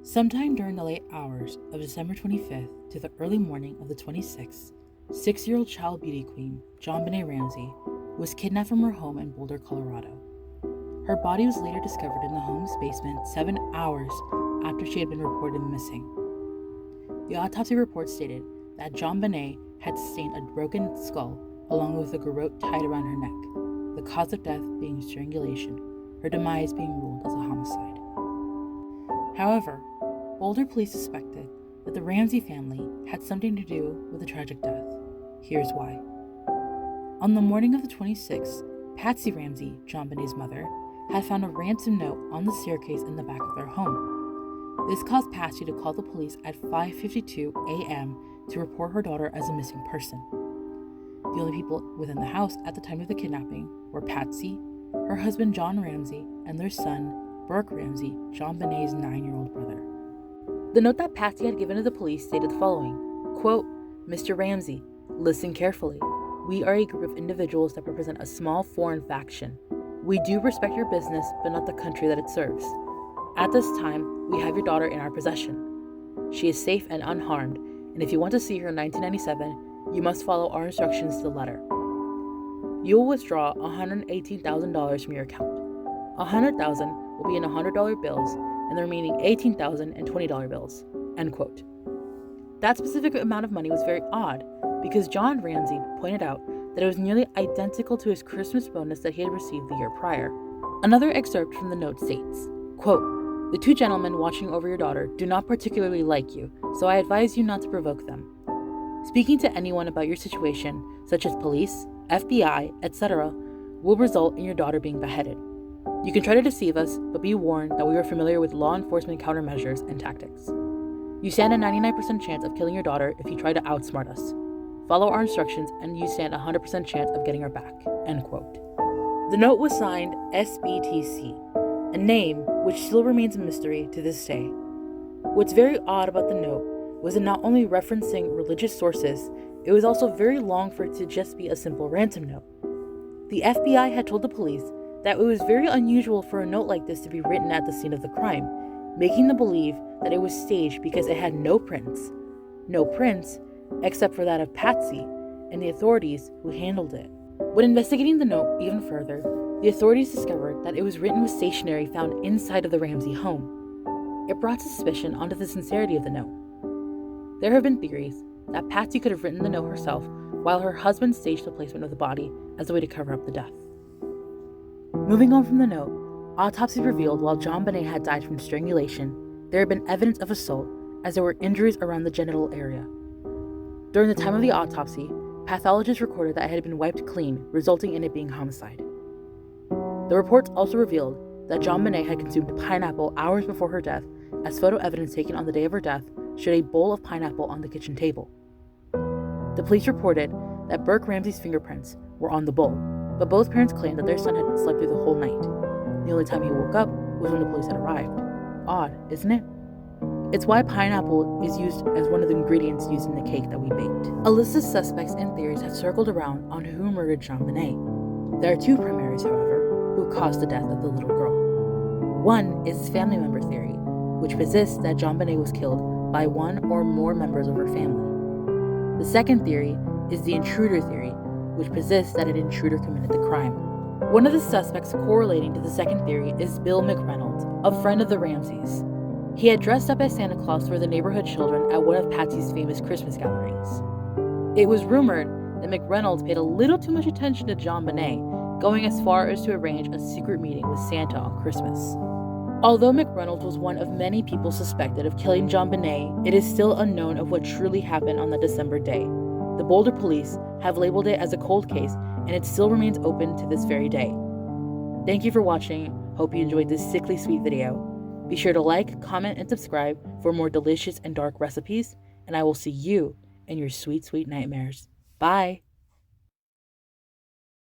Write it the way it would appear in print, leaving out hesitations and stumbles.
Sometime during the late hours of December 25th to the early morning of the 26th, 6-year-old child beauty queen JonBenét Ramsey was kidnapped from her home in Boulder, Colorado. Her body was later discovered in the home's basement 7 hours after she had been reported missing. The autopsy report stated that JonBenét had sustained a broken skull along with a garrote tied around her neck, the cause of death being strangulation, her demise being ruled as a homicide. However, Boulder police suspected that the Ramsey family had something to do with the tragic death. Here's why. On the morning of the 26th, Patsy Ramsey, JonBenét's mother, had found a ransom note on the staircase in the back of their home. This caused Patsy to call the police at 5:52 a.m. to report her daughter as a missing person. The only people within the house at the time of the kidnapping were Patsy, her husband John Ramsey, and their son, Burke Ramsey, JonBenét's 9-year-old brother. The note that Patsy had given to the police stated the following, quote, "Mr. Ramsey, listen carefully. We are a group of individuals that represent a small foreign faction. We do respect your business, but not the country that it serves. At this time, we have your daughter in our possession. She is safe and unharmed, and if you want to see her in 1997, you must follow our instructions to the letter. You will withdraw $118,000 from your account. $100,000 will be in $100 bills, and the remaining $18,000 in $20 bills." End quote. That specific amount of money was very odd because John Ramsey pointed out that it was nearly identical to his Christmas bonus that he had received the year prior. Another excerpt from the note states, quote, "The two gentlemen watching over your daughter do not particularly like you, so I advise you not to provoke them. Speaking to anyone about your situation, such as police, FBI, etc., will result in your daughter being beheaded. You can try to deceive us, but be warned that we are familiar with law enforcement countermeasures and tactics. You stand a 99% chance of killing your daughter if you try to outsmart us. Follow our instructions and you stand a 100% chance of getting her back." End quote. The note was signed SBTC, a name which still remains a mystery to this day. What's very odd about the note was it not only referencing religious sources, it was also very long for it to just be a simple ransom note. The FBI had told the police that it was very unusual for a note like this to be written at the scene of the crime, making them believe that it was staged because it had no prints. No prints, except for that of Patsy and the authorities who handled it. When investigating the note even further, the authorities discovered that it was written with stationery found inside of the Ramsey home. It brought suspicion onto the sincerity of the note. There have been theories that Patsy could have written the note herself while her husband staged the placement of the body as a way to cover up the death. Moving on from the note, autopsy revealed while JonBenét had died from strangulation, there had been evidence of assault as there were injuries around the genital area. During the time of the autopsy, pathologists recorded that it had been wiped clean, resulting in it being homicide. The reports also revealed that JonBenét had consumed pineapple hours before her death, as photo evidence taken on the day of her death showed a bowl of pineapple on the kitchen table. The police reported that Burke Ramsey's fingerprints were on the bowl, but both parents claimed that their son had slept through the whole night. The only time he woke up was when the police had arrived. Odd, isn't it? It's why pineapple is used as one of the ingredients used in the cake that we baked. A list of suspects and theories have circled around on who murdered JonBenét. There are two primaries, however, who caused the death of the little girl. One is family member theory, which posites that JonBenét was killed by one or more members of her family. The second theory is the intruder theory, which posits that an intruder committed the crime. One of the suspects correlating to the second theory is Bill McReynolds, a friend of the Ramseys. He had dressed up as Santa Claus for the neighborhood children at one of Patsy's famous Christmas gatherings. It was rumored that McReynolds paid a little too much attention to JonBenét, going as far as to arrange a secret meeting with Santa on Christmas. Although McReynolds was one of many people suspected of killing JonBenét, it is still unknown of what truly happened on that December day. The Boulder police have labeled it as a cold case, and it still remains open to this very day. Thank you for watching. Hope you enjoyed this sickly sweet video. Be sure to like, comment, and subscribe for more delicious and dark recipes, and I will see you in your sweet, sweet nightmares. Bye!